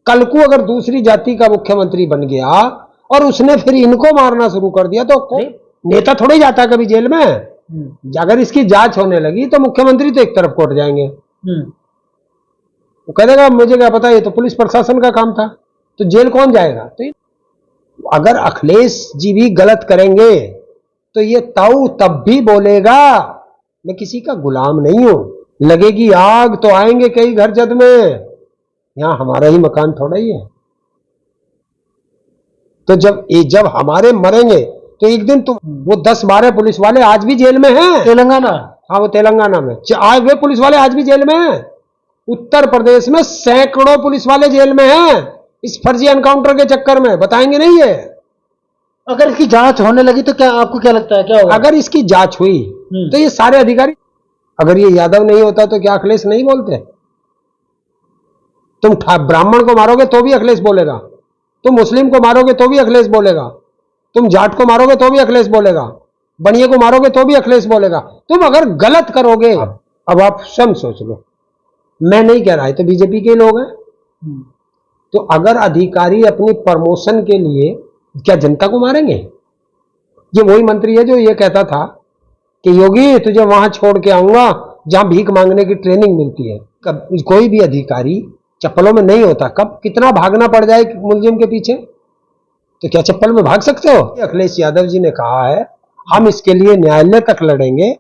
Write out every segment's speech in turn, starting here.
कल को अगर दूसरी जाति का मुख्यमंत्री बन गया और उसने फिर इनको मारना शुरू कर दिया तो नेता थोड़ी जाता कभी जेल में। अगर इसकी जांच होने लगी तो मुख्यमंत्री तो एक तरफ कोर्ट जाएंगे, तो कह देगा मुझे क्या पता, ये तो पुलिस प्रशासन का काम था, तो जेल कौन जाएगा। तो अगर अखिलेश जी भी गलत करेंगे तो ये ताऊ तब भी बोलेगा मैं किसी का गुलाम नहीं हूं, लगेगी आग तो आएंगे कई घर जद में, यहां हमारा ही मकान थोड़ा ही है। तो जब हमारे मरेंगे तो एक दिन तो वो 10-12 पुलिस वाले आज भी जेल में हैं तेलंगाना। हाँ, वो तेलंगाना में आज वे पुलिस वाले आज भी जेल में हैं। उत्तर प्रदेश में सैकड़ों पुलिस वाले जेल में हैं इस फर्जी एनकाउंटर के चक्कर में, बताएंगे नहीं ये। अगर इसकी जांच होने लगी तो क्या आपको क्या लगता है क्या होगा? अगर इसकी जांच हुई तो ये सारे अधिकारी, अगर ये यादव नहीं होता तो क्या अखिलेश नहीं बोलते? तुम ब्राह्मण को मारोगे तो भी अखिलेश बोलेगा, तुम मुस्लिम को मारोगे तो भी अखिलेश बोलेगा, तुम जाट को मारोगे तो भी अखिलेश बोलेगा, बनिए को मारोगे तो भी अखिलेश बोलेगा। तुम अगर गलत करोगे, अब आप स्वयं सोच लो, मैं नहीं कह रहा है तो बीजेपी के लोग हैं, तो अगर अधिकारी अपनी प्रमोशन के लिए क्या जनता को मारेंगे? ये वही मंत्री है जो ये कहता था कि योगी तुझे वहां छोड़ के आऊंगा जहां भीख मांगने की ट्रेनिंग मिलती है। कोई भी अधिकारी चप्पलों में नहीं होता, कब कितना भागना पड़ जाए मुलजिम के पीछे, तो क्या चप्पल में भाग सकते हो? अखिलेश यादव जी ने कहा है हम इसके लिए न्यायालय तक लड़ेंगे,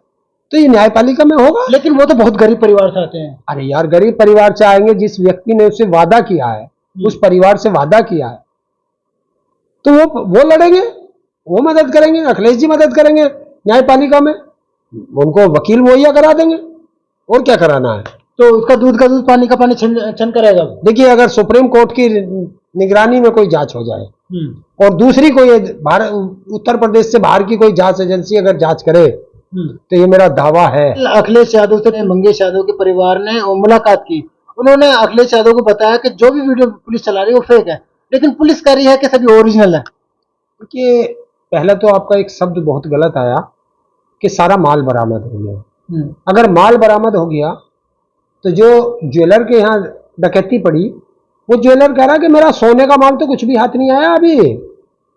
तो ये न्यायपालिका में होगा। लेकिन वो तो बहुत गरीब परिवार से आते हैं। अरे यार, गरीब परिवार से आएंगे, जिस व्यक्ति ने उससे वादा किया है, उस परिवार से वादा किया है, तो वो लड़ेंगे, वो मदद करेंगे, अखिलेश जी मदद करेंगे न्यायपालिका में, उनको वकील मुहैया करा देंगे, और क्या कराना है। तो उसका दूध का दूध पानी का पानी छन करेगा। देखिए, अगर सुप्रीम कोर्ट की निगरानी में कोई जांच हो जाए और दूसरी कोई उत्तर प्रदेश से बाहर की कोई जांच एजेंसी अगर जांच करे, तो ये मेरा दावा है। अखिलेश यादव से मंगेश यादव के परिवार ने मुलाकात की, उन्होंने अखिलेश यादव को बताया कि जो भी वीडियो पुलिस चला रही है वो फेक है, लेकिन पुलिस कह रही है कि सभी ओरिजिनल है। देखिए, पहले तो आपका एक शब्द बहुत गलत आया कि सारा माल बरामद हो गया। अगर माल बरामद हो गया तो जो ज्वेलर के यहाँ डकैती पड़ी, वो ज्वेलर कह रहा है कि मेरा सोने का माल तो कुछ भी हाथ नहीं आया अभी।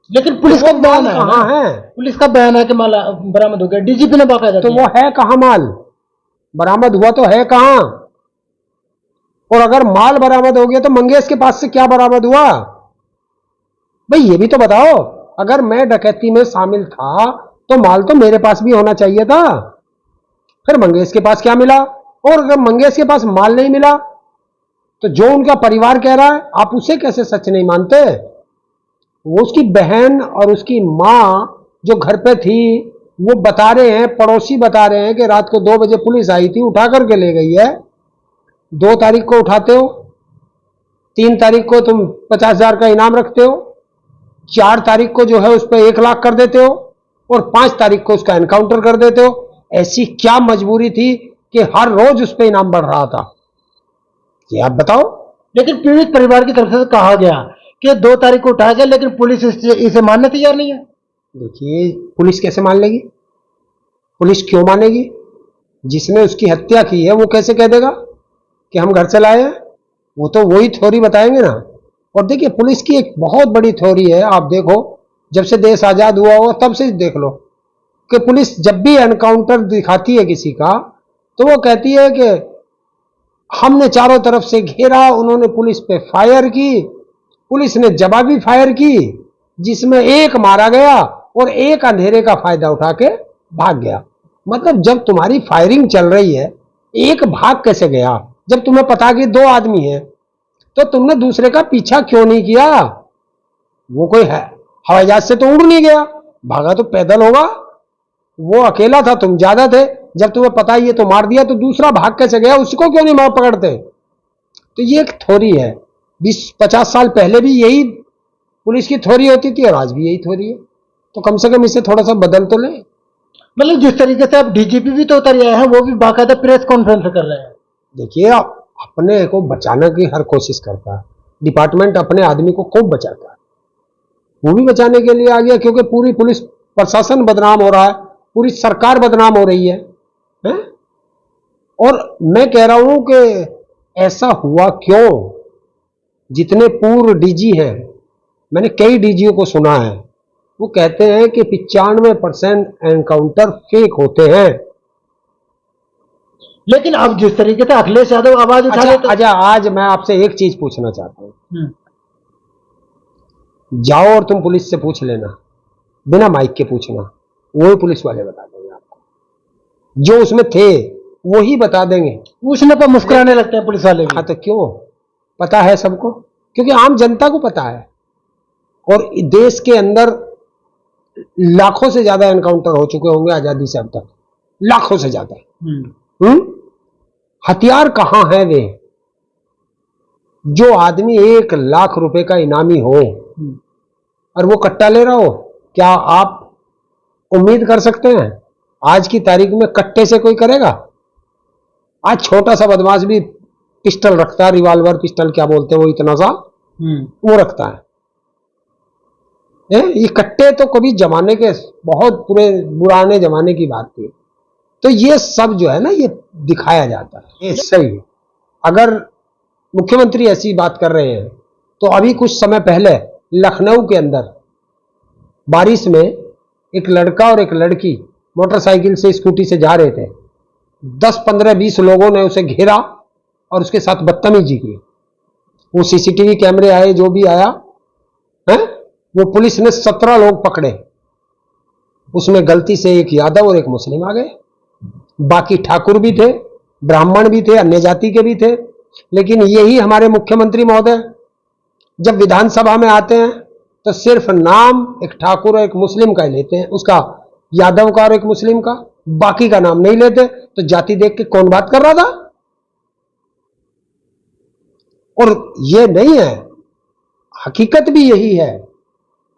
लेकिन पुलिस का बयान कहाँ है? पुलिस का बयान है कि माल बरामद हो गया, डीजीपी ने बाकायदा। तो वो है कहाँ? माल बरामद हुआ तो है कहाँ? और अगर माल बरामद हो गया तो मंगेश के पास से क्या बरामद हुआ? भाई ये भी तो बताओ। अगर मैं डकैती में शामिल था तो माल तो मेरे पास भी होना चाहिए था, फिर मंगेश के पास क्या मिला? और अगर मंगेश के पास माल नहीं मिला तो जो उनका परिवार कह रहा है, आप उसे कैसे सच नहीं मानते? वो उसकी बहन और उसकी मां जो घर पे थी, वो बता रहे हैं, पड़ोसी बता रहे हैं कि रात को 2 बजे पुलिस आई थी, उठा करके ले गई है। 2 तारीख को उठाते हो, 3 तारीख को तुम 50,000 का इनाम रखते हो, 4 तारीख को जो है उस पर 1 लाख कर देते हो, और 5 तारीख को उसका एनकाउंटर कर देते हो। ऐसी क्या मजबूरी थी कि हर रोज उस पर इनाम बढ़ रहा था? ये आप बताओ। लेकिन पीड़ित परिवार की तरफ से कहा गया कि 2 तारीख को उठाया गया, लेकिन पुलिस इसे मानने तैयार नहीं है। देखिए, पुलिस कैसे मान लेगी? पुलिस क्यों मानेगी? जिसने उसकी हत्या की है वो कैसे कह देगा कि हम घर से लाए हैं? वो तो वही थ्योरी बताएंगे ना। और देखिए, पुलिस की एक बहुत बड़ी थ्योरी है, आप देखो, जब से देश आजाद हुआ होगा तब से देख लो कि पुलिस जब भी एनकाउंटर दिखाती है किसी का, तो वो कहती है कि हमने चारों तरफ से घेरा, उन्होंने पुलिस पे फायर की, पुलिस ने जवाबी फायर की, जिसमें एक मारा गया और एक अंधेरे का फायदा उठा के भाग गया। मतलब जब तुम्हारी फायरिंग चल रही है, एक भाग कैसे गया? जब तुम्हें पता कि 2 आदमी हैं, तो तुमने दूसरे का पीछा क्यों नहीं किया? वो कोई है हवाई जहाज से तो उड़ नहीं गया, भागा तो पैदल होगा। वो अकेला था, तुम ज्यादा थे, जब तुम्हें पता ही है तो मार दिया, तो दूसरा भाग कैसे गया? उसको क्यों नहीं मार पकड़ते? तो ये एक थ्योरी है। 20-50 साल पहले भी यही पुलिस की थ्योरी होती थी और आज भी यही थ्योरी है, तो कम से कम इसे थोड़ा सा बदल तो ले। मतलब जिस तरीके से अब डीजीपी भी तो उतर आए हैं, वो भी बाकायदा प्रेस कॉन्फ्रेंस कर रहे हैं। देखिए, अपने को बचाने की हर कोशिश करता है डिपार्टमेंट, अपने आदमी को खूब बचाता है, वो भी बचाने के लिए आ गया, क्योंकि पूरी पुलिस प्रशासन बदनाम हो रहा है, पूरी सरकार बदनाम हो रही है? और मैं कह रहा हूं कि ऐसा हुआ क्यों? जितने पूर्व डीजी हैं, मैंने कई डीजीओ को सुना है, वो कहते हैं कि 95% एनकाउंटर फेक होते हैं। लेकिन अब जिस तरीके से अखिलेश यादव आवाज उठा रहे तो अच्छा, आज मैं आपसे एक चीज पूछना चाहता हूं। हम्म, जाओ और तुम पुलिस से पूछ लेना, बिना माइक के पूछना, वही पुलिस वाले बता देंगे आपको, जो उसमें थे वही बता देंगे। पूछने पर मुस्कुराने लगते हैं पुलिस वाले भी। हाँ, तो क्यों? पता है सबको, क्योंकि आम जनता को पता है। और देश के अंदर लाखों से ज्यादा एनकाउंटर हो चुके होंगे आजादी से अब तक, लाखों से ज्यादा। हथियार कहां है वे? जो आदमी 1 लाख रुपए का इनामी हो और वो कट्टा ले रहा हो, क्या आप उम्मीद कर सकते हैं आज की तारीख में कट्टे से कोई करेगा? आज छोटा सा बदमाश भी पिस्टल रखता है, रिवॉल्वर पिस्टल क्या बोलते हैं वो, इतना सा वो रखता है। ये कट्टे तो कभी जमाने के बहुत पुराने जमाने की बात थी। तो ये सब जो है ना, ये दिखाया जाता है। ये सही, अगर मुख्यमंत्री ऐसी बात कर रहे हैं तो अभी कुछ समय पहले लखनऊ के अंदर बारिश में एक लड़का और एक लड़की मोटरसाइकिल से स्कूटी से जा रहे थे, 10, 15, 20 लोगों ने उसे घेरा और उसके साथ बदतमीजी की। वो सीसीटीवी कैमरे आए, जो भी आया है, वो पुलिस ने 17 लोग पकड़े। उसमें गलती से एक यादव और एक मुस्लिम आ गए, बाकी ठाकुर भी थे, ब्राह्मण भी थे, अन्य जाति के भी थे। लेकिन यही हमारे मुख्यमंत्री महोदय जब विधानसभा में आते हैं तो सिर्फ नाम एक ठाकुर और एक मुस्लिम का ही लेते हैं, उसका यादव का और एक मुस्लिम का, बाकी का नाम नहीं लेते। तो जाति देख के कौन बात कर रहा था? और ये नहीं है, हकीकत भी यही है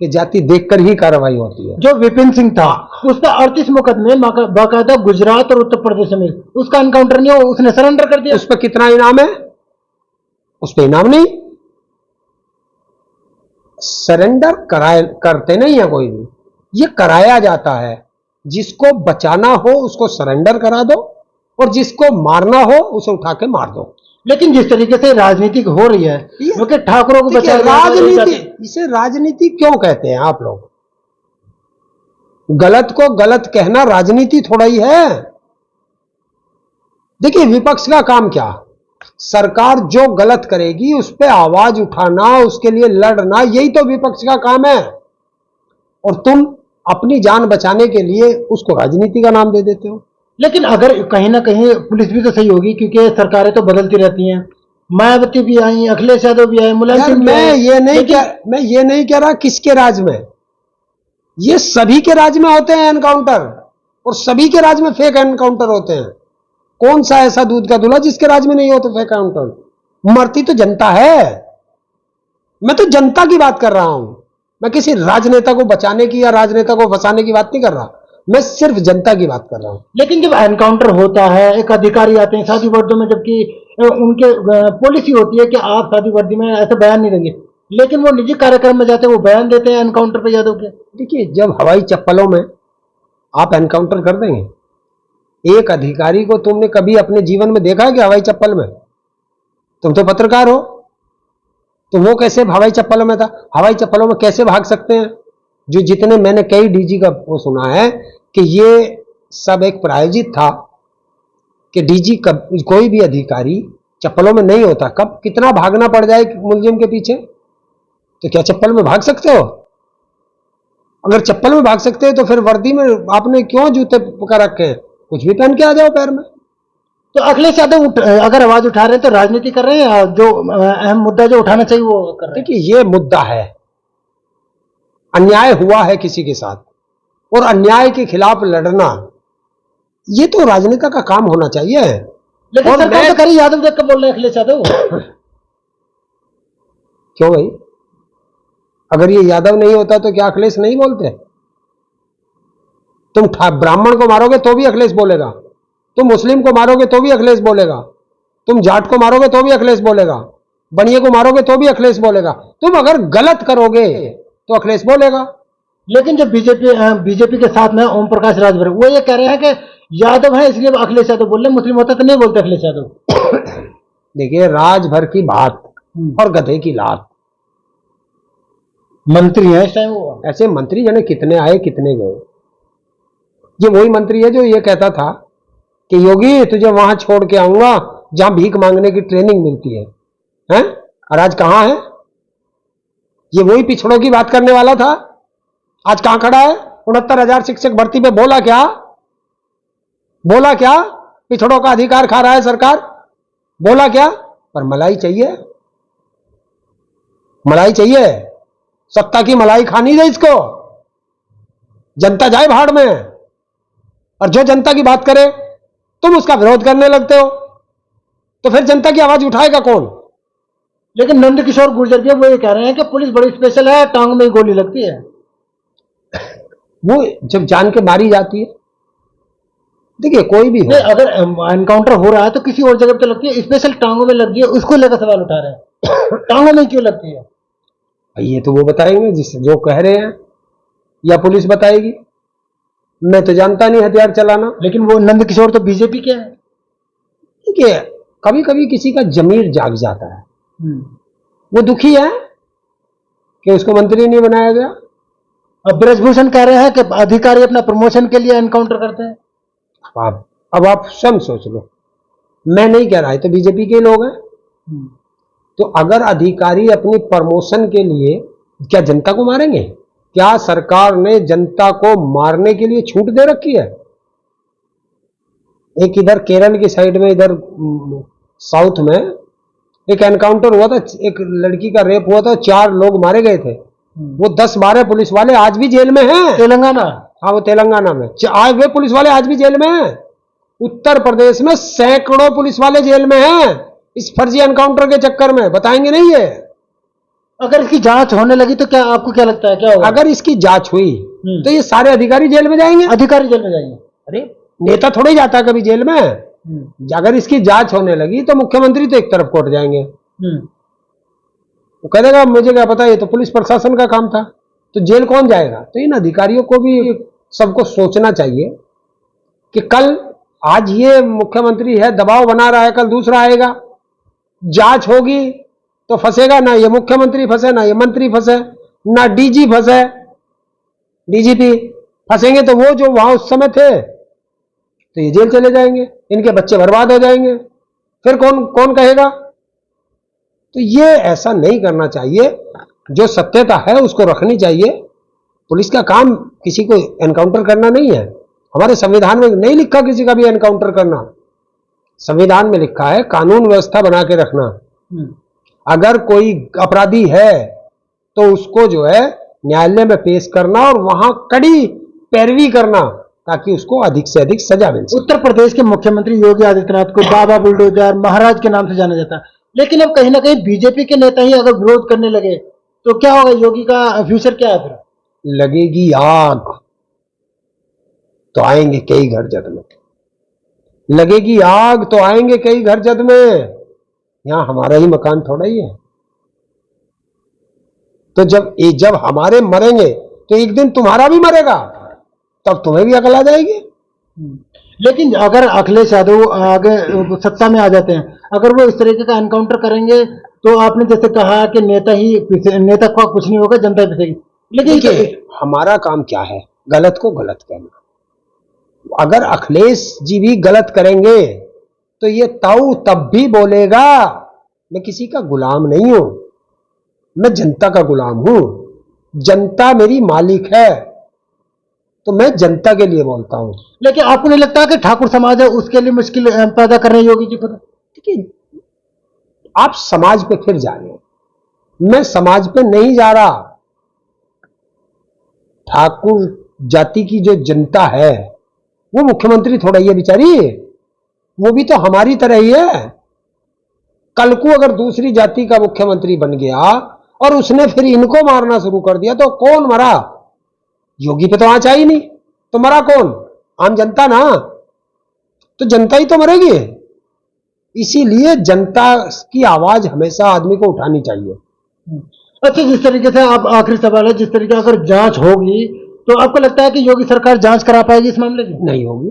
कि जाति देखकर ही कार्रवाई होती है। जो विपिन सिंह था उस पर 38 मुकदमे बाकायदा गुजरात और उत्तर प्रदेश में, उसका एनकाउंटर नहीं हो, उसने सरेंडर कर दिया। उस पर कितना इनाम है? उस पर इनाम नहीं, सरेंडर करते नहीं है कोई भी, ये कराया जाता है। जिसको बचाना हो उसको सरेंडर करा दो और जिसको मारना हो उसे उठा के मार दो। लेकिन जिस तरीके से राजनीति हो रही है, क्योंकि ठाकुरों को बचा राजनीति, इसे राजनीति क्यों कहते हैं आप लोग? गलत को गलत कहना राजनीति थोड़ा ही है। देखिए, विपक्ष का काम क्या? सरकार जो गलत करेगी उस पर आवाज उठाना, उसके लिए लड़ना, यही तो विपक्ष का काम है। और तुम अपनी जान बचाने के लिए उसको राजनीति का नाम दे देते हो। लेकिन अगर कहीं ना कहीं पुलिस भी तो सही होगी, क्योंकि सरकारें तो बदलती रहती हैं। मायावती भी आई, अखिलेश यादव भी आए, मुलायम सिंह भी आए। मैं ये नहीं कह रहा किसके राज में, ये सभी के राज में होते हैं एनकाउंटर, और सभी के राज में फेक एनकाउंटर होते हैं। कौन सा ऐसा दूध का दूल्हा जिसके राज में नहीं होते फेक एनकाउंटर? मरती तो जनता है। मैं तो जनता की बात कर रहा हूं, मैं किसी राजनेता को बचाने की या राजनेता को फंसाने की बात नहीं कर रहा, मैं सिर्फ जनता की बात कर रहा हूं। लेकिन जब एनकाउंटर होता है, एक अधिकारी आते हैं शादी वर्दी में, जबकि उनके पॉलिसी होती है कि आप शादी वर्दी में ऐसा बयान नहीं देंगे, लेकिन वो निजी कार्यक्रम में जाते हैं, वो बयान देते हैं एनकाउंटर पे यादव के। देखिए, जब हवाई चप्पलों में आप एनकाउंटर कर देंगे, एक अधिकारी को तुमने कभी अपने जीवन में देखा है कि हवाई चप्पल में? तुम तो पत्रकार हो, तो वो कैसे हवाई चप्पलों में था? हवाई चप्पलों में कैसे भाग सकते हैं? जो जितने मैंने कई डीजी का वो सुना है कि ये सब एक प्रायोजित था कि डीजी कोई भी अधिकारी चप्पलों में नहीं होता। कब कितना भागना पड़ जाए मुलजिम के पीछे, तो क्या चप्पल में भाग सकते हो? अगर चप्पल में भाग सकते हो तो फिर वर्दी में आपने क्यों जूते पकड़ रखे हैं? कुछ भी पहन के आ जाओ पैर में। तो अखिलेश यादव अगर आवाज उठा रहे हैं तो राजनीति कर रहे हैं, जो अहम मुद्दा जो उठाना चाहिए वो कर रहे हैं। देखिए, ये मुद्दा है, अन्याय हुआ है किसी के साथ, और अन्याय के खिलाफ लड़ना, ये तो राजनेता का काम होना चाहिए। लेकिन सरकार तो करी, यादव देख कर बोल रहे हैं अखिलेश यादव। क्यों भाई? अगर ये यादव नहीं होता तो क्या अखिलेश नहीं बोलते? तुम ब्राह्मण को मारोगे तो भी अखिलेश बोलेगा, तुम मुस्लिम को मारोगे तो भी अखिलेश बोलेगा, तुम जाट को मारोगे तो भी अखिलेश बोलेगा, बनिए को मारोगे तो भी अखिलेश बोलेगा। तुम अगर गलत करोगे तो अखिलेश बोलेगा। लेकिन जो बीजेपी के साथ में ओम प्रकाश राजभर, वो ये कह रहे हैं कि यादव है इसलिए अखिलेश यादव बोल रहे, मुस्लिम होता तो नहीं बोलते अखिलेश यादव। देखिए, राजभर की बात और गधे की लात। मंत्री है इस टाइम वो। ऐसे मंत्री जाने कितने आए कितने गए। ये वही मंत्री है जो ये कहता था कि योगी तुझे वहां छोड़ के आऊंगा जहां भीख मांगने की ट्रेनिंग मिलती है, हैं? और आज कहां है? ये वही पिछड़ों की बात करने वाला था, आज कहां खड़ा है? 69,000 शिक्षक भर्ती पे बोला क्या? बोला क्या? पिछड़ों का अधिकार खा रहा है सरकार, बोला क्या? पर मलाई चाहिए, मलाई चाहिए, सत्ता की मलाई खानी है इसको। जनता जाए भाड़ में, और जो जनता की बात करे तुम उसका विरोध करने लगते हो, तो फिर जनता की आवाज उठाएगा कौन? लेकिन नंदकिशोर गुर्जर भी वो ये कह रहे हैं कि पुलिस बड़ी स्पेशल है, टांग में ही गोली लगती है। वो जब जान के मारी जाती है, देखिए कोई भी हो, अगर एनकाउंटर हो रहा है तो किसी और जगह पे लगती है, स्पेशल टांगों में लग गई है, उसको लेकर सवाल उठा रहे हैं। टांगों में क्यों लगती है? ये तो वो बताएंगे जिस जो कह रहे हैं, या पुलिस बताएगी। मैं तो जानता नहीं हथियार चलाना। लेकिन वो नंदकिशोर तो बीजेपी के है। देखिए कभी कभी किसी का जमीर जाग जाता है, वो दुखी है कि उसको मंत्री नहीं बनाया गया। अब ब्रजभूषण कह रहे हैं कि अधिकारी अपना प्रमोशन के लिए एनकाउंटर करते हैं। अब आप स्वयं सोच लो, मैं नहीं कह रहा है, तो बीजेपी के लोग हैं। तो अगर अधिकारी अपनी प्रमोशन के लिए क्या जनता को मारेंगे? क्या सरकार ने जनता को मारने के लिए छूट दे रखी है? एक इधर केरल की साइड में, इधर साउथ में एक एनकाउंटर हुआ था, एक लड़की का रेप हुआ था, 4 लोग मारे गए थे। वो 10-12 पुलिस वाले आज भी जेल में हैं। तेलंगाना, हाँ वो तेलंगाना में आज वे पुलिस वाले आज भी जेल में हैं। उत्तर प्रदेश में सैकड़ों पुलिस वाले जेल में हैं इस फर्जी एनकाउंटर के चक्कर में। बताएंगे नहीं ये? अगर इसकी जांच होने लगी तो क्या आपको क्या लगता है क्या होगा? अगर इसकी जांच हुई तो ये सारे अधिकारी जेल में जाएंगे। अधिकारी जेल में जाएंगे? अरे नेता थोड़े जाता कभी जेल में। अगर इसकी जांच होने लगी तो मुख्यमंत्री तो एक तरफ कोर्ट जाएंगे, वो कह देगा मुझे क्या पता, ये तो पुलिस प्रशासन का काम था। तो जेल कौन जाएगा? तो इन अधिकारियों को भी सबको सोचना चाहिए कि कल आज ये मुख्यमंत्री है, दबाव बना रहा है, कल दूसरा आएगा, जांच होगी तो फंसेगा ना ये मुख्यमंत्री फंसे, ना ये मंत्री फंसे, ना डीजी फंसे, डीजीपी फंसेंगे तो वो जो वहां उस समय थे तो ये जेल चले जाएंगे, इनके बच्चे बर्बाद हो जाएंगे, फिर कौन कौन कहेगा? तो ये ऐसा नहीं करना चाहिए। जो सत्यता है उसको रखनी चाहिए। पुलिस का काम किसी को एनकाउंटर करना नहीं है। हमारे संविधान में नहीं लिखा किसी का भी एनकाउंटर करना। संविधान में लिखा है कानून व्यवस्था बना के रखना। अगर कोई अपराधी है तो उसको जो है न्यायालय में पेश करना और वहां कड़ी पैरवी करना ताकि उसको अधिक से अधिक सजा मिल सके। उत्तर प्रदेश के मुख्यमंत्री योगी आदित्यनाथ को बाबा बुलडोजर, महाराज के नाम से जाना जाता है, लेकिन अब कहीं ना कहीं बीजेपी के नेता ही अगर विरोध करने लगे तो क्या होगा? योगी का फ्यूचर क्या है फिर? लगेगी आग तो आएंगे कई घर जद में, लगेगी आग तो आएंगे कई घर जद में। यहां हमारा ही मकान थोड़ा ही है। तो जब हमारे मरेंगे तो एक दिन तुम्हारा भी मरेगा, तब तुम्हें भी अकल आ जाएगी। लेकिन अगर अखिलेश यादव आगे सत्ता में आ जाते हैं, अगर वो इस तरीके का एनकाउंटर करेंगे तो आपने जैसे कहा कि नेता को कुछ नहीं होगा, जनता पिसेगी। लेकिन हमारा काम क्या है? गलत को गलत कहना। अगर अखिलेश जी भी गलत करेंगे तो ये ताऊ तब भी बोलेगा मैं किसी का गुलाम नहीं हूं, मैं जनता का गुलाम हूं, जनता मेरी मालिक है, तो मैं जनता के लिए बोलता हूं। लेकिन आपको नहीं लगता कि ठाकुर समाज है उसके लिए मुश्किल पैदा कर रहे हैं योगी जी खुद? देखिए आप समाज पे फिर जा रहे हैं, मैं समाज पे नहीं जा रहा। ठाकुर जाति की जो जनता है वो मुख्यमंत्री थोड़ा ही है बेचारी, वो भी तो हमारी तरह ही है। कल को अगर दूसरी जाति का मुख्यमंत्री बन गया और उसने फिर इनको मारना शुरू कर दिया तो कौन मरा? योगी पे तो आंच आई नहीं, तो मरा कौन? आम जनता ना। तो जनता ही तो मरेगी। इसीलिए जनता की आवाज हमेशा आदमी को उठानी चाहिए। अच्छा, जिस तरीके से आप आखिरी सवाल है, जिस तरीके अगर जांच होगी तो आपको लगता है कि योगी सरकार जांच करा पाएगी इस मामले की? नहीं होगी।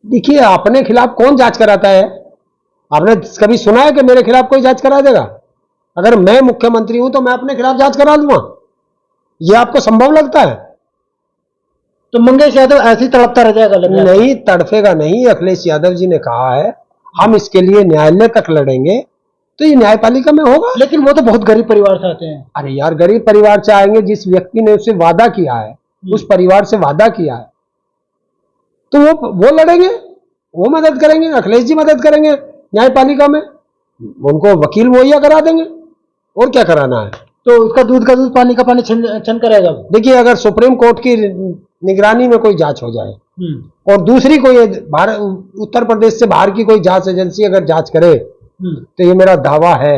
देखिए अपने खिलाफ कौन जांच कराता है? आपने कभी सुना है कि मेरे खिलाफ कोई जांच करा देगा? अगर मैं मुख्यमंत्री हूं तो मैं अपने खिलाफ जांच करा दूंगा? ये आपको संभव लगता है? तो मंगेश यादव ऐसे ही तड़पता रह जाएगा लग रहा है। नहीं, तड़फेगा नहीं। अखिलेश यादव जी ने कहा है हम इसके लिए न्यायालय तक लड़ेंगे, तो ये न्यायपालिका में होगा। लेकिन वो तो बहुत गरीब परिवार से आते हैं। अरे यार, गरीब परिवार से आएंगे, जिस व्यक्ति ने उससे वादा किया है, उस परिवार से वादा किया है, तो वो लड़ेंगे, वो मदद करेंगे। अखिलेश जी मदद करेंगे न्यायपालिका में, उनको वकील मुहैया करा देंगे, और क्या कराना है। तो उसका दूध का दूध पानी का पानी छन करेगा। देखिए, अगर सुप्रीम कोर्ट की निगरानी में कोई जांच हो जाए और दूसरी कोई उत्तर प्रदेश से बाहर की कोई जांच एजेंसी अगर जांच करे, तो ये मेरा दावा है,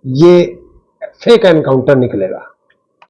ये फेक एनकाउंटर निकलेगा।